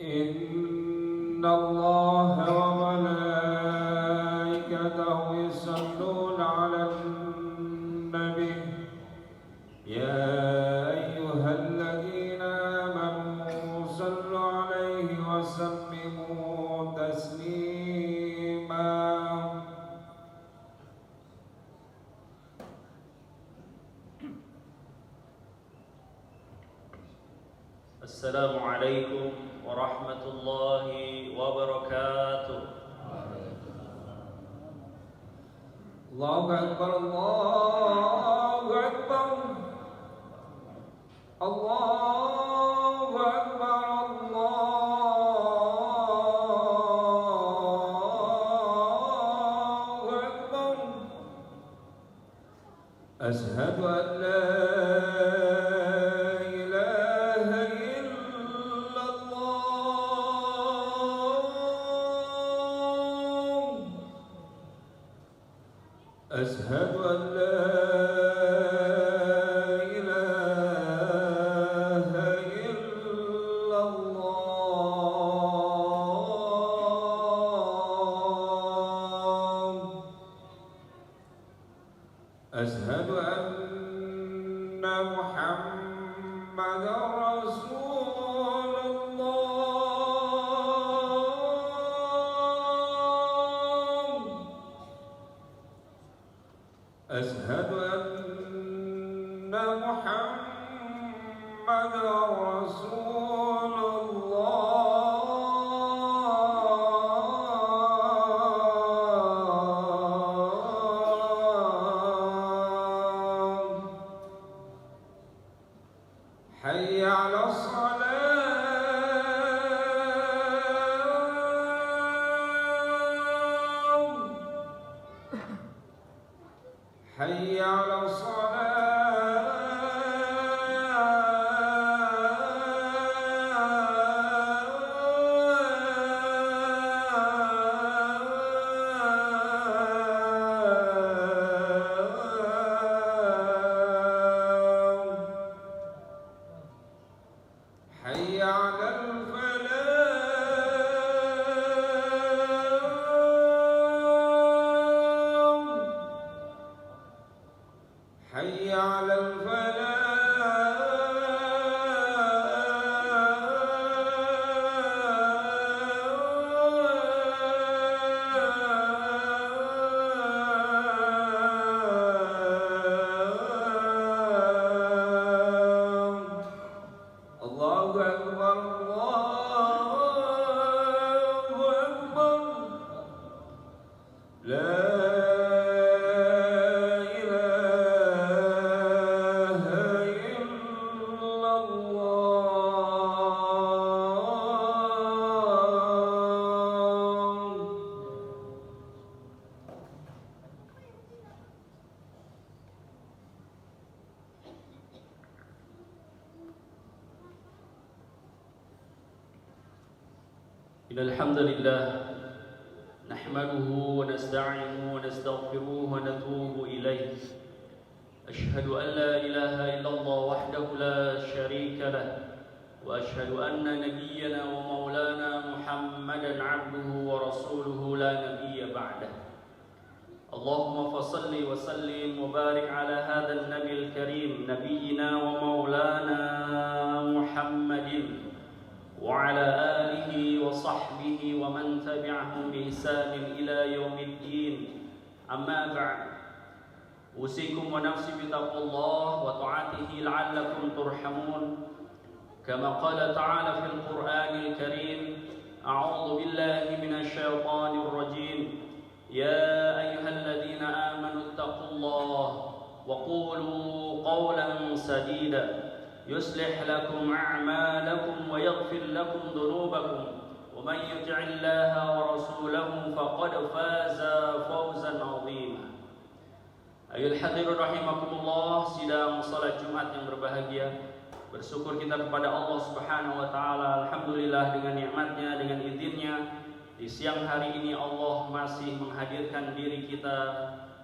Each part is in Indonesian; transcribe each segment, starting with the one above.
إن الله وملائكته يصلون على النبي يا أيها الذين آمنوا صلوا عليه وسلموا تسليما. السلام عليكم ورحمة الله وبركاته. الله أكبر الله أكبر الله أكبر الله أكبر. أشهد أن لا أشهد أن لا إله إلا الله. أشهد أن محمدا رسول الله. أشهد أن محمدا رسول الله. حي على الصلاة. حي على حي على الفلاح. حي على الله أكبر الله أكبر. لا إله إلا الله. إن الحمد لله نحمده ونستعينه ونستغفره ونتوب إليه. أشهد أن لا إله إلا الله وحده لا شريك له، وأشهد أن نبينا ومولانا محمدا عبده ورسوله لا نبي بعده. اللهم فصل وسلم وبارك على هذا النبي الكريم نبينا ومولانا محمد وعلى آله وصحبه ومن تبعهم بإحسان إلى يوم الدين. أما بعد، أوصيكم ونفسي بتقوى الله وطاعته لعلكم ترحمون. كما قال تعالى في القرآن الكريم: أعوذ بالله من الشيطان الرجيم. يا أيها الذين آمنوا اتقوا الله وقولوا قولا سديدا يصلح لكم أعمالكم ويغفر لكم ذنوبكم ومن يطع الله ورسوله فقد فاز فوزا عظيما. Ayuhal hadirin rahimakumullah, sidang salat Jumat yang berbahagia. Bersyukur kita kepada Allah Subhanahu wa taala, alhamdulillah dengan nikmatnya, dengan izinnya di siang hari ini Allah masih menghadirkan diri kita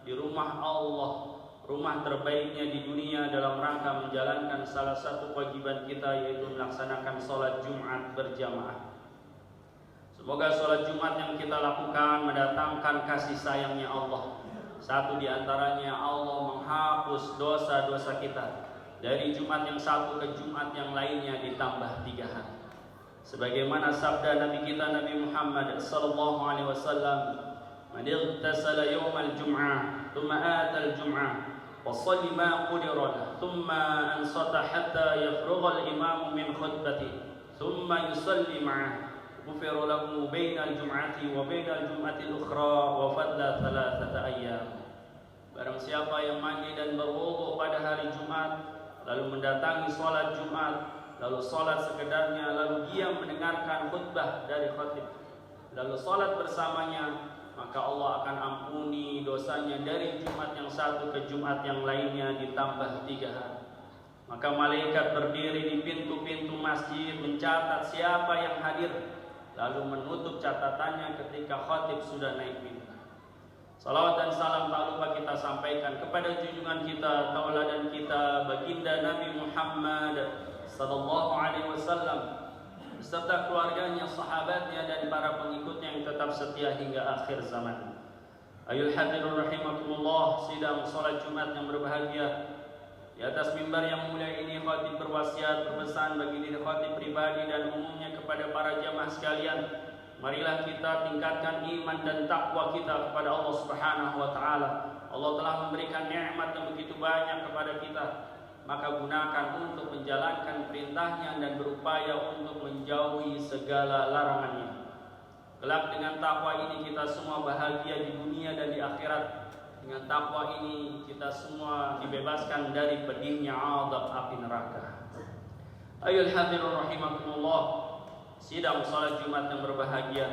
di rumah Allah, rumah terbaiknya di dunia, dalam rangka menjalankan salah satu kewajiban kita, yaitu melaksanakan sholat Jumat berjamaah. Semoga sholat Jumat yang kita lakukan mendatangkan kasih sayangnya Allah. Satu di antaranya Allah menghapus dosa-dosa kita. Dari Jumat yang satu ke Jumat yang lainnya ditambah 3 hari. Sebagaimana sabda Nabi kita Nabi Muhammad sallallahu alaihi wasallam, "Man igtasala yawmal jum'ah, thumma ata al-jum'ah, wa shalli ma qudira lahu, thumma ansata hatta yafrugha al-imam min khutbatihi, thumma yusalli ma'ah, غفر له بين الجمعة وبين الجمعة الأخرى وفضل 3 أيام." Barang siapa yang mandi dan berwudu pada hari Jumat, lalu mendatangi sholat Jumat, lalu sholat sekedarnya, lalu dia mendengarkan khutbah dari khatib, lalu sholat bersamanya, maka Allah akan ampuni dosanya dari Jumat yang satu ke Jumat yang lainnya ditambah 3 hari. Maka malaikat berdiri di pintu-pintu masjid mencatat siapa yang hadir, lalu menutup catatannya ketika khatib sudah naik mimbar. Salawat dan salam tak lupa kita sampaikan kepada junjungan kita, tauladan kita, baginda Nabi Muhammad sallallahu alaihi wasallam beserta keluarganya, sahabatnya dan para pengikutnya yang tetap setia hingga akhir zaman. Ayuhal hadirun rahimakumullah, sidang salat Jumat yang berbahagia. Di atas mimbar yang mulia ini khatib berwasiat berpesan bagi diri khatib pribadi dan umumnya kepada para jamaah sekalian, marilah kita tingkatkan iman dan takwa kita kepada Allah Subhanahu wa taala. Allah telah memberikan nikmat yang begitu banyak kepada kita, maka gunakan untuk menjalankan perintahnya dan berupaya untuk menjauhi segala larangannya. Kelak dengan takwa ini kita semua bahagia di dunia dan di akhirat. Dengan takwa ini kita semua dibebaskan dari pedihnya azab api neraka. Ayuhal hadirun rahimakumullah, sidang salat Jumat yang berbahagia,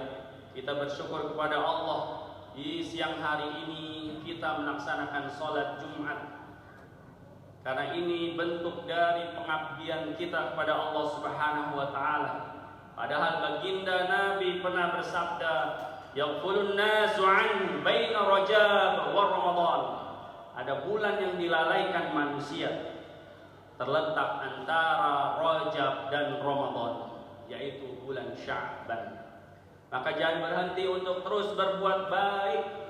kita bersyukur kepada Allah di siang hari ini kita melaksanakan salat Jumat, karena ini bentuk dari pengabdian kita kepada Allah Subhanahu wa taala. Padahal baginda Nabi pernah bersabda, "Yaqulun nasu an baina Rajab wa Ramadan." Ada bulan yang dilalaikan manusia, terletak antara Rajab dan Ramadan, yaitu bulan Sya'ban. Maka jangan berhenti untuk terus berbuat baik.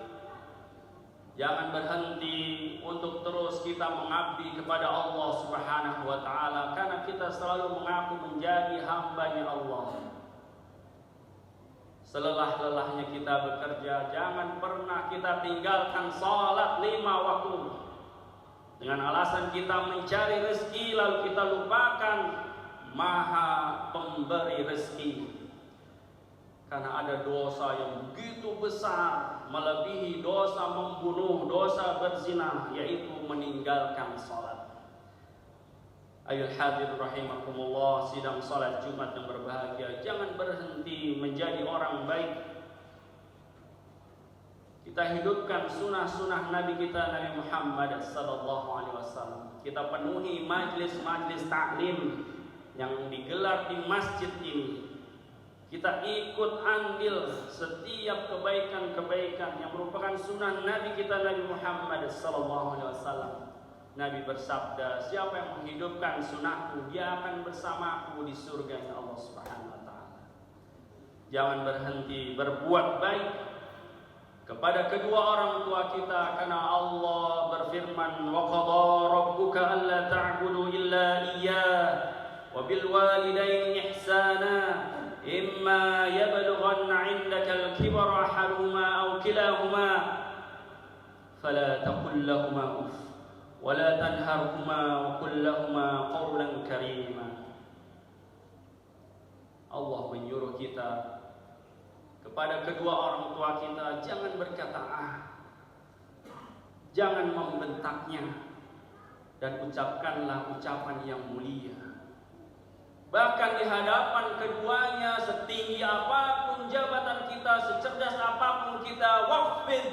Jangan berhenti untuk terus kita mengabdi kepada Allah Subhanahu wa taala, karena kita selalu mengaku menjadi hamba-Nya Allah. Selelah-lelahnya kita bekerja, jangan pernah kita tinggalkan salat 5 waktu dengan alasan kita mencari rezeki, lalu kita lupakan Maha Pemberi rezeki. Karena ada dosa yang begitu besar, melebihi dosa membunuh, dosa berzina, yaitu meninggalkan salat. Ayuhal hadir rahimakumullah, sidang salat Jumat yang berbahagia, jangan berhenti menjadi orang baik. Kita hidupkan sunnah-sunnah Nabi kita Nabi Muhammad sallallahu alaihi wasallam. Kita penuhi majlis-majlis taklim yang digelar di masjid ini. Kita ikut andil setiap kebaikan-kebaikan yang merupakan sunnah Nabi kita Nabi Muhammad sallallahu alaihi wasallam. Nabi bersabda, siapa yang menghidupkan sunnahku, dia akan bersamaku di surga Allah Subhanahu wa taala. Jangan berhenti berbuat baik kepada kedua orang tua kita, karena Allah berfirman, "Wa qadha rabbuka alla ta'budu illa iyyah wa bil walidaini ihsana imma yablughanna 'indaka al-kibara ahaduhuma aw kilahuma fala taqul lahumā uff wa la tanharhumā wa qul lahumā qawlan karīmā." Allah menyuruh kita kepada kedua orang tua kita, jangan berkata jangan membentaknya, dan ucapkanlah ucapan yang mulia. Bahkan di hadapan keduanya, setinggi apapun jabatan kita, secerdas apapun kita, waqfid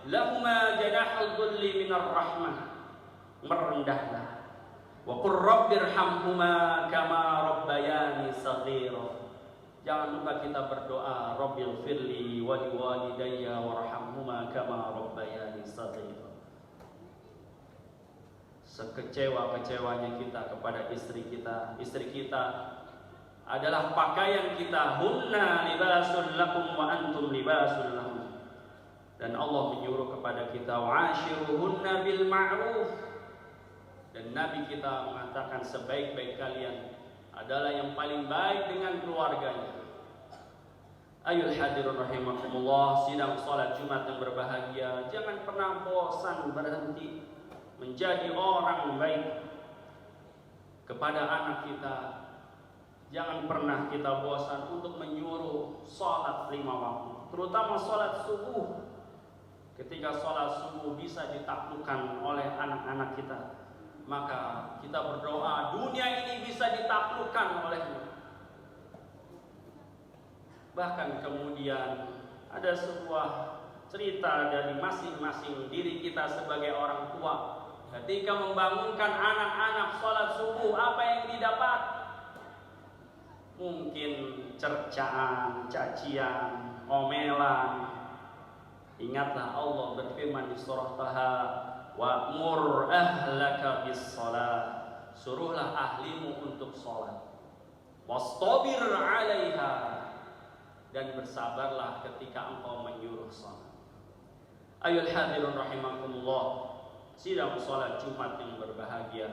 lahuma janahal dhulli minar rahmah, merendahlah. Wa qur rabbirhamhuma kama rabbayani shaghira. Jangan lupa kita berdoa, Rabbil firli wa liwalidayya warhamhuma kama rabbayani shaghira. Sekecewa-kecewanya kita kepada istri kita adalah pakaian kita. Hunna libasun lakum wa antum libasun lahum. Dan Allah menyuruh kepada kita wa'ashiruhunna bil ma'ruf. Dan Nabi kita mengatakan sebaik-baik kalian adalah yang paling baik dengan keluarganya. Ayul hadirun rahimakumullah, sidang salat Jumat yang berbahagia, jangan pernah bosan berhenti menjadi orang baik kepada anak kita. Jangan pernah kita bosan untuk menyuruh salat 5 waktu, terutama salat subuh. Ketika salat subuh bisa ditaklukkan oleh anak-anak kita, maka kita berdoa dunia ini bisa ditaklukkan olehnya. Bahkan kemudian ada sebuah cerita dari masing-masing diri kita sebagai orang tua. Ketika membangunkan anak-anak sholat subuh, apa yang didapat? Mungkin cercaan, cacian, omelan. Ingatlah Allah berfirman di surah Taha, wa'mur ahlaka bis shalah. Suruhlah ahlimu untuk sholat. Wastabir 'alaiha. Dan bersabarlah ketika engkau menyuruh salat. Ayul hadirun rahimakumullah, sidang salat Jumat yang berbahagia,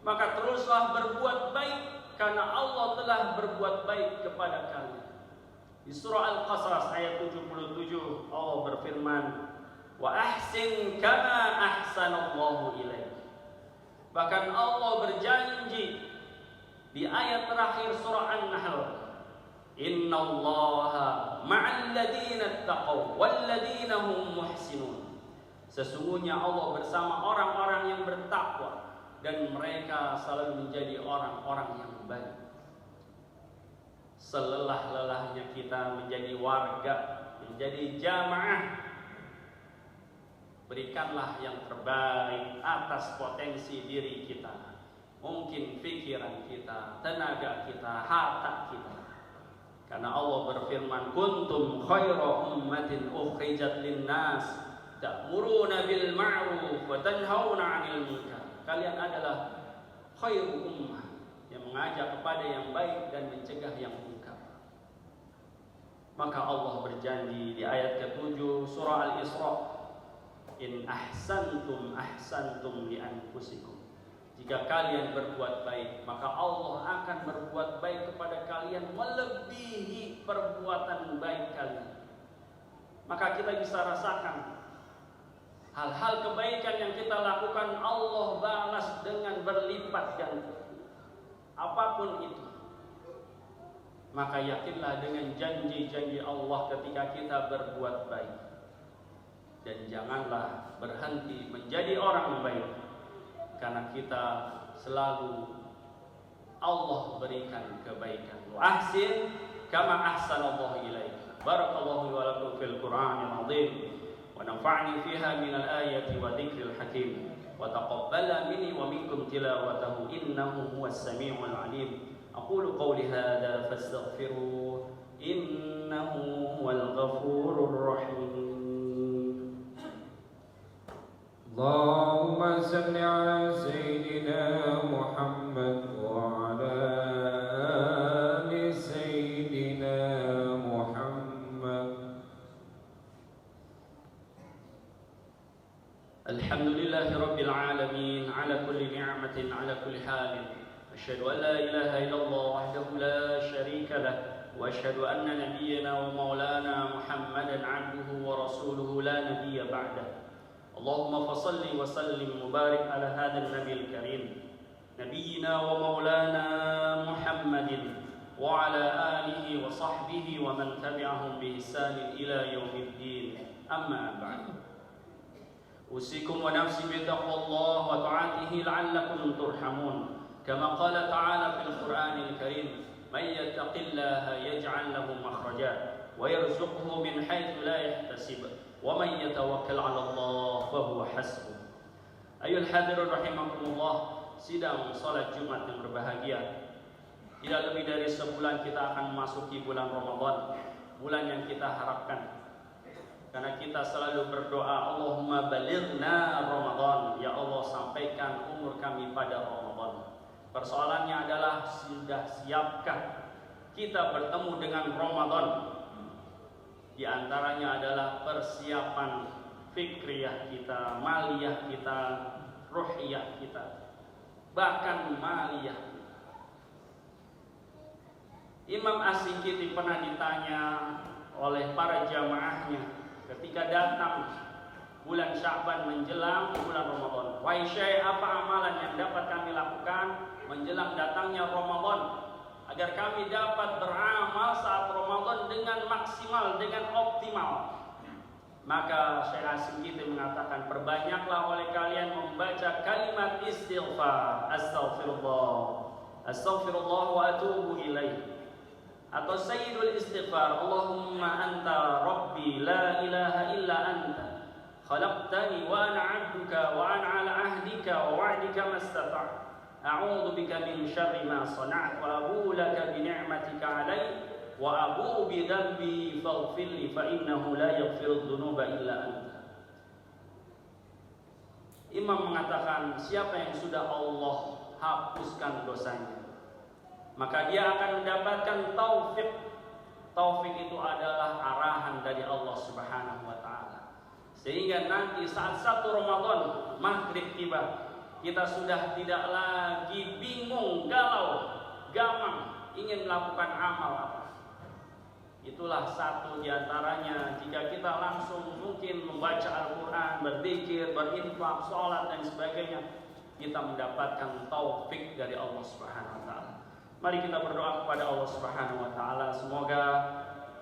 maka teruslah berbuat baik karena Allah telah berbuat baik kepada kalian. Di surah Al-Qasas ayat 77 Allah berfirman, wa ahsin kama ahsanallahu ilaik. Bahkan Allah berjanji di ayat terakhir surah An-Nahl, innallaha ma'al ladina taqaw wal ladina hum muhsinun. Sesungguhnya Allah bersama orang-orang yang bertakwa dan mereka selalu menjadi orang-orang yang baik. Selelah-lelahnya kita menjadi warga, menjadi jamaah, berikanlah yang terbaik atas potensi diri kita. Mungkin pikiran kita, tenaga kita, harta kita. Karena Allah berfirman, kuntum khaira ummatin ukhrijat linnas ta'muruna bil ma'ruf wa tanhauna 'anil munkar. Kalian adalah khairu ummah yang mengajak kepada yang baik dan mencegah yang munkar. Maka Allah berjanji di ayat ke-7 surah Al-Isra, in ahsantum ahsantum li anfusikum. Jika kalian berbuat baik, maka Allah akan berbuat baik kepada kalian melebihi perbuatan baik kalian. Maka kita bisa rasakan hal-hal kebaikan yang kita lakukan Allah balas dengan berlipat ganda. Apapun itu, maka yakinlah dengan janji-janji Allah ketika kita berbuat baik. Dan janganlah berhenti menjadi orang baik, karena kita selalu Allah berikan kebaikan. Wa ahsin kama ahsanallahu ilaik. Barakallahu wa lakum fil Qur'anil azim wa nafa'ni fiha minal ayati wa dzikril hakim wa taqabbala minni wa minkum tilawatahu innahu huwas samiul alim. Aqulu qawli hadza fastaghfiruh innahu huwal ghafurur rahim. اللهم صل على سيدنا محمد وعلى آل سيدنا محمد. الحمد لله رب العالمين على كل نعمة على كل حال. أشهد أن لا إله إلا الله وحده لا شريك له وأشهد أن نبينا ومولانا محمدا عبده ورسوله لا نبي بعده. اللهم فصل وسلم وبارك على هذا النبي الكريم نبينا ومولانا محمد وعلى آله وصحبه ومن تبعهم بإحسان إلى يوم الدين. أما بعد، أوصيكم ونفسي بتقوى الله وطاعته لعلكم ترحمون. كما قال تعالى في القرآن الكريم من يتق الله يجعل له مخرجا ويرزقه من حيث لا يحتسب وَمَنْ يَتَوَكَّلْ عَلَى اللَّهِ فَهُوَ حَسْبُهُ. Ayuhal hadirun rahimakumullah, sidang salat Jumat yang berbahagia. Tidak lebih dari sebulan kita akan memasuki bulan Ramadan, bulan yang kita harapkan. Karena kita selalu berdoa, Allahumma balighna Ramadan, ya Allah sampaikan umur kami pada Ramadan. Persoalannya adalah sudah siapkah kita bertemu dengan Ramadan. Di antaranya adalah persiapan fikriyah kita, maliyah kita, ruhiyah kita, bahkan maliyah. Imam As-Singkiti pernah ditanya oleh para jamaahnya ketika datang bulan Sya'ban menjelang bulan Ramadan, "Wahai Syekh, apa amalan yang dapat kami lakukan menjelang datangnya Ramadan agar kami dapat beramal saat Ramadan dengan maksimal, dengan optimal?" Maka Syekh As-Singkiti mengatakan, "Perbanyaklah oleh kalian membaca kalimat istighfar, astaghfirullah, astaghfirullah wa atubu ilaih, atau sayyidul istighfar, Allahumma anta rabbi la ilaha illa anta khalaqtani wa ana 'abduka wa ana 'ala ahdika wa wa'dika mastata'tu a'udzu bika min syarri ma sana'tu wa abu'u laka bi ni'matika 'alayya wa abu'u bi dhanbi faghfir li fa innahu la yaghfiru dzunuba illa anta." Imam mengatakan, siapa yang sudah Allah hapuskan dosanya, maka dia akan mendapatkan taufik. Taufik itu adalah arahan dari Allah Subhanahu wa taala. Sehingga nanti saat 1 Ramadan maghrib tiba, kita sudah tidak lagi bingung, galau, gamang ingin melakukan amal apa. Itulah satu di antaranya, jika kita langsung mungkin membaca Al-Quran, berzikir, berinfak, sholat dan sebagainya, kita mendapatkan taufik dari Allah Subhanahu wa taala. Mari kita berdoa kepada Allah Subhanahu wa taala, semoga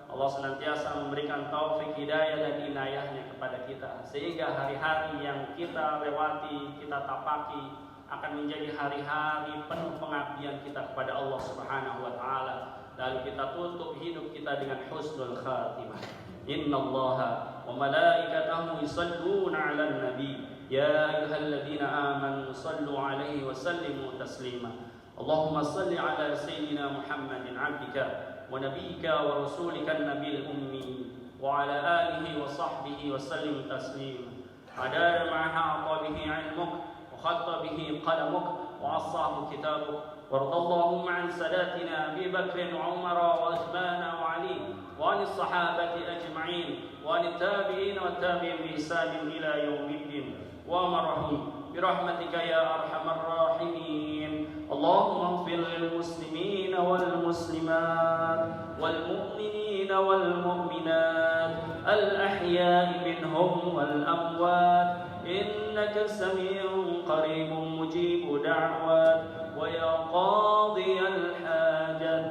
Allah senantiasa memberikan taufik, hidayah dan inayahnya kepada kita, sehingga hari-hari yang kita lewati, kita tapaki akan menjadi hari-hari penuh pengabdian kita kepada Allah Subhanahu wa taala. Lalu kita tutup hidup kita dengan husnul khatimah. Innallaha wa malaikatahu yusalluna 'alan nabi ya ayyuhalladzina amanu sallu 'alaihi wa sallimu taslima. Allahumma salli 'ala sayyidina Muhammadin 'abdika wa nabiyyika wa rasulika an-nabiyil ummi wa 'ala alihi wa sahbihi wa sallim taslima. Adara ma haqa bihi 'ilmuk wa khatta bihi qalamuk wa 'assahu kitabuk. وارض اللهم عن ساداتنا أبي بكر وعمر وعثمان وعلي وعن الصحابة أجمعين وعن التابعين والتابعين بإحسان إلى يوم الدين ومرحوم برحمتك يا أرحم الراحمين. اللهم اغفر للمسلمين والمسلمات والمؤمنين والمؤمنات الأحياء منهم والأموات إنك سميع قريب مجيب دعوات ويا قاضي الحاجات.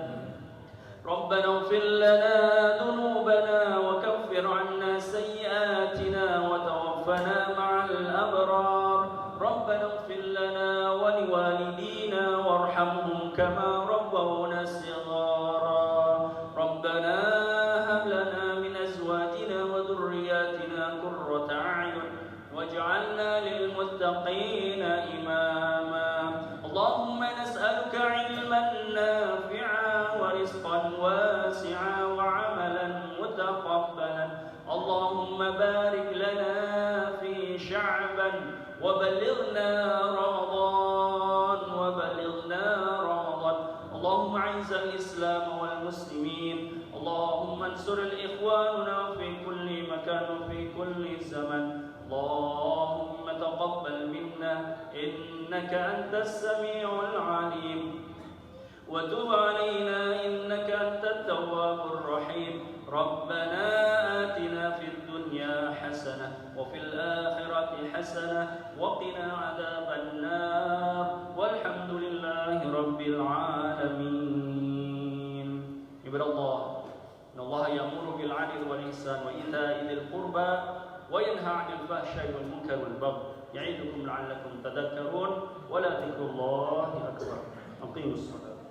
ربنا اغفر لنا ذنوبنا وكفر عنا سيئاتنا وتوفنا مع الأبرار. ربنا اغفر لنا ولوالدينا وارحمهم كما ربونا صغارا. ربنا هب لنا من أزواجنا وذرياتنا قرة أعين واجعلنا للمتقين إماما. اللهم نسألك علما نافعا ورزقا واسعا وعملا متقبلا. اللهم بارك لنا في شعبان وبلغنا رمضان اللهم اعز الإسلام والمسلمين. اللهم انصر الإخواننا في كل مكان وفي كل زمن. اللهم تقبل منا إنك أنت السميع العليم وتب علينا إنك أنت التواب الرحيم. ربنا آتنا في الدنيا حسنة وفي الآخرة حسنة وقنا عذاب النار والحمد لله رب العالمين. عباد الله إن الله يأمر بالعدل والإحسان وإيتاء ذي القربى وينهى عن الفحشاء والمنكر والبغي يعظكم لعلكم تذكرون ولا ذكر الله أكبر. أقيموا الصلاة.